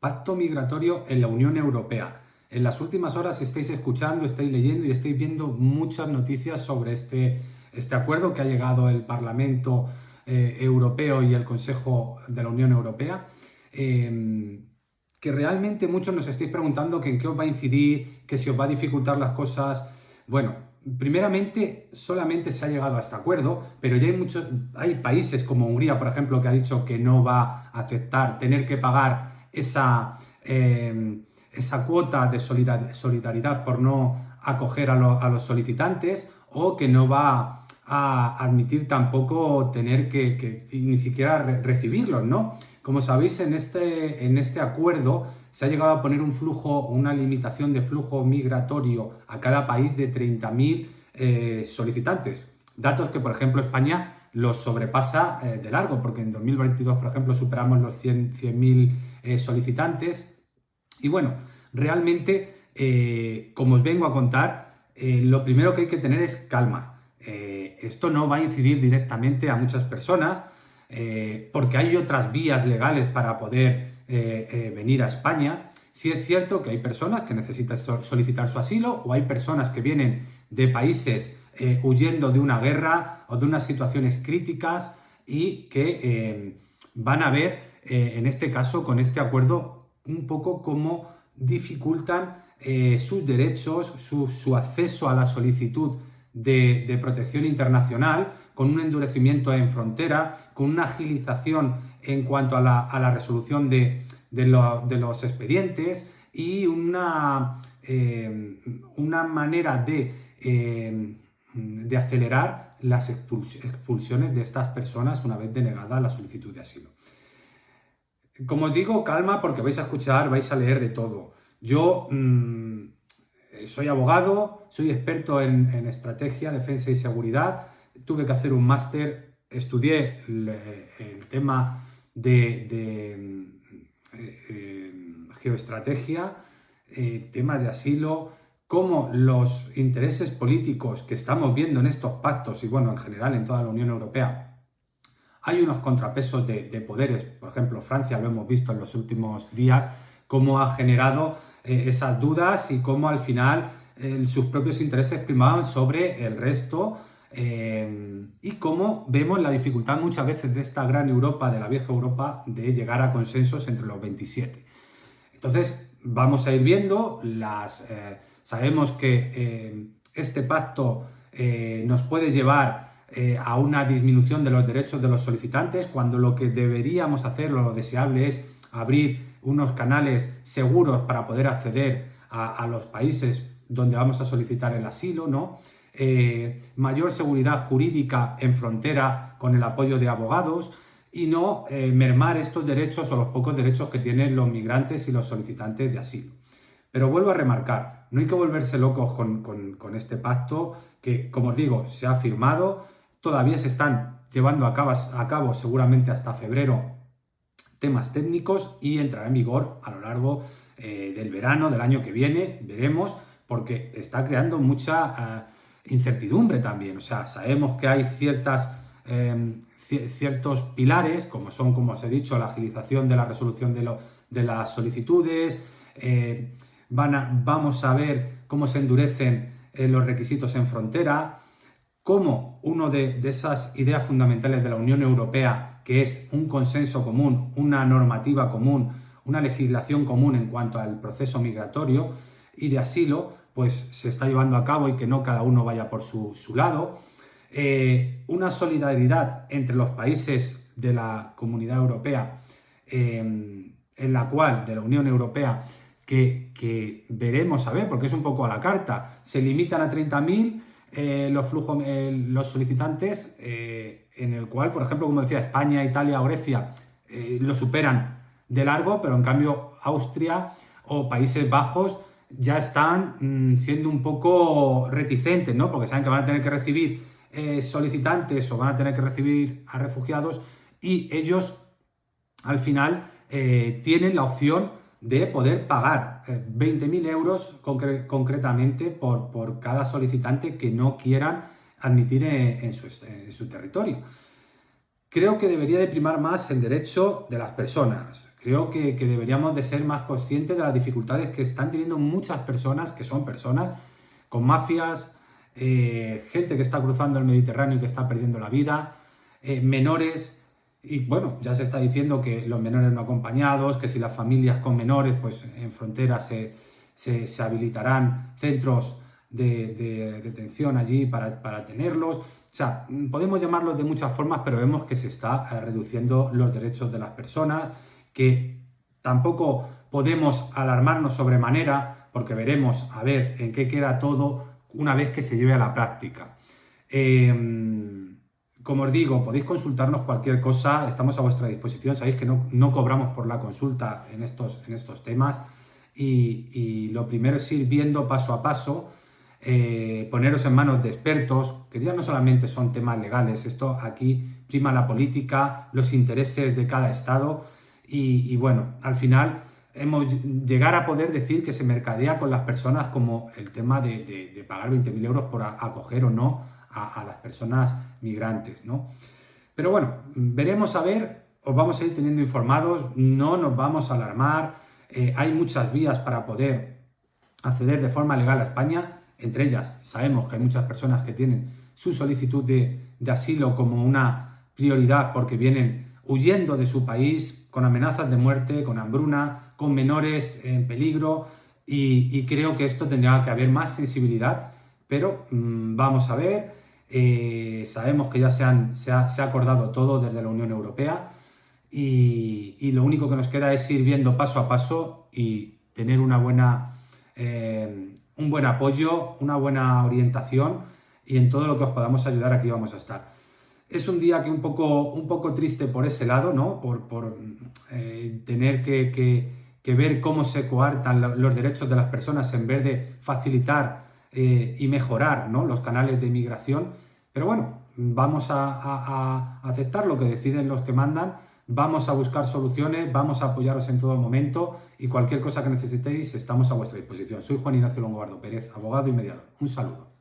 Pacto migratorio en la Unión Europea. En las últimas horas estáis escuchando, estáis leyendo y estáis viendo muchas noticias sobre este acuerdo que ha llegado el Parlamento Europeo y el Consejo de la Unión Europea. Que realmente muchos nos estáis preguntando que en qué os va a incidir, que si os va a dificultar las cosas. Bueno, primeramente solamente se ha llegado a este acuerdo, pero ya hay países como Hungría, por ejemplo, que ha dicho que no va a aceptar tener que pagar esa cuota de solidaridad por no acoger a los solicitantes, o que no va a admitir tampoco tener que ni siquiera recibirlos, ¿no? Como sabéis, en este acuerdo se ha llegado a poner una limitación de flujo migratorio a cada país de 30.000 solicitantes. Datos que, por ejemplo, España los sobrepasa de largo, porque en 2022, por ejemplo, superamos los 100.000 solicitantes. Y bueno, realmente, como os vengo a contar, lo primero que hay que tener es calma. Esto no va a incidir directamente a muchas personas, porque hay otras vías legales para poder venir a España. Sí es cierto que hay personas que necesitan solicitar su asilo, o hay personas que vienen de países huyendo de una guerra o de unas situaciones críticas y que van a ver, en este caso, con este acuerdo, un poco cómo dificultan sus derechos, su acceso a la solicitud de protección internacional, con un endurecimiento en frontera, con una agilización en cuanto a la resolución de los expedientes, y una manera de acelerar las expulsiones de estas personas una vez denegada la solicitud de asilo. Como os digo, calma, porque vais a escuchar, vais a leer de todo. Yo soy abogado, soy experto en estrategia, defensa y seguridad. Tuve que hacer un máster, estudié el tema de geoestrategia, tema de asilo, cómo los intereses políticos que estamos viendo en estos pactos, y bueno, en general en toda la Unión Europea, hay unos contrapesos de poderes. Por ejemplo, Francia, lo hemos visto en los últimos días, cómo ha generado esas dudas y cómo al final sus propios intereses primaban sobre el resto, y cómo vemos la dificultad muchas veces de esta gran Europa, de la vieja Europa, de llegar a consensos entre los 27. Entonces, vamos a ir viendo, sabemos que este pacto nos puede llevar a una disminución de los derechos de los solicitantes, cuando lo que deberíamos hacer, lo deseable, es abrir unos canales seguros para poder acceder a los países donde vamos a solicitar el asilo, ¿no? Mayor seguridad jurídica en frontera con el apoyo de abogados, y no mermar estos derechos o los pocos derechos que tienen los migrantes y los solicitantes de asilo. Pero vuelvo a remarcar, no hay que volverse locos con este pacto que, como os digo, se ha firmado. Todavía se están llevando a cabo seguramente hasta febrero temas técnicos, y entrará en vigor a lo largo del verano del año que viene, veremos, porque está creando mucha incertidumbre también. O sea, sabemos que hay ciertos pilares, como son, como os he dicho, la agilización de la resolución de las solicitudes. Vamos a ver cómo se endurecen los requisitos en frontera, cómo una de esas ideas fundamentales de la Unión Europea, que es un consenso común, una normativa común, una legislación común en cuanto al proceso migratorio y de asilo, pues se está llevando a cabo, y que no cada uno vaya por su lado. Una solidaridad entre los países de la Comunidad Europea, en la cual, de la Unión Europea, que veremos a ver, porque es un poco a la carta. Se limitan a 30.000 los solicitantes, en el cual, por ejemplo, como decía, España, Italia o Grecia lo superan de largo, pero en cambio Austria o Países Bajos ya están siendo un poco reticentes, ¿no? Porque saben que van a tener que recibir solicitantes, o van a tener que recibir a refugiados, y ellos al final tienen la opción de poder pagar 20.000 euros concretamente por cada solicitante que no quieran admitir en su territorio. Creo que debería de primar más el derecho de las personas, Creo que deberíamos de ser más conscientes de las dificultades que están teniendo muchas personas, que son personas con mafias, gente que está cruzando el Mediterráneo y que está perdiendo la vida, menores, y bueno, ya se está diciendo que los menores no acompañados, que si las familias con menores, pues en fronteras se habilitarán centros de detención allí para tenerlos. O sea, podemos llamarlos de muchas formas, pero vemos que se está reduciendo los derechos de las personas, que tampoco podemos alarmarnos sobremanera, porque veremos a ver en qué queda todo una vez que se lleve a la práctica. Como os digo, podéis consultarnos cualquier cosa, estamos a vuestra disposición, sabéis que no cobramos por la consulta en estos temas y lo primero es ir viendo paso a paso, poneros en manos de expertos, que ya no solamente son temas legales, esto aquí prima la política, los intereses de cada estado y bueno, al final llegar a poder decir que se mercadea con las personas como el tema de pagar 20.000 euros por acoger o no a las personas migrantes, ¿no? Pero bueno, veremos a ver, os vamos a ir teniendo informados, no nos vamos a alarmar, hay muchas vías para poder acceder de forma legal a España, entre ellas sabemos que hay muchas personas que tienen su solicitud de asilo como una prioridad porque vienen huyendo de su país con amenazas de muerte, con hambruna, con menores en peligro y creo que esto tendría que haber más sensibilidad, pero vamos a ver, sabemos que ya se ha acordado todo desde la Unión Europea y lo único que nos queda es ir viendo paso a paso y tener un buen apoyo, una buena orientación y en todo lo que os podamos ayudar aquí vamos a estar. Es un día que un poco triste por ese lado, ¿no? Por tener que ver cómo se coartan los derechos de las personas en vez de facilitar y mejorar, ¿no?, los canales de migración. Pero bueno, vamos a aceptar lo que deciden los que mandan, vamos a buscar soluciones, vamos a apoyaros en todo momento y cualquier cosa que necesitéis estamos a vuestra disposición. Soy Juan Ignacio Longobardo Pérez, abogado y mediador. Un saludo.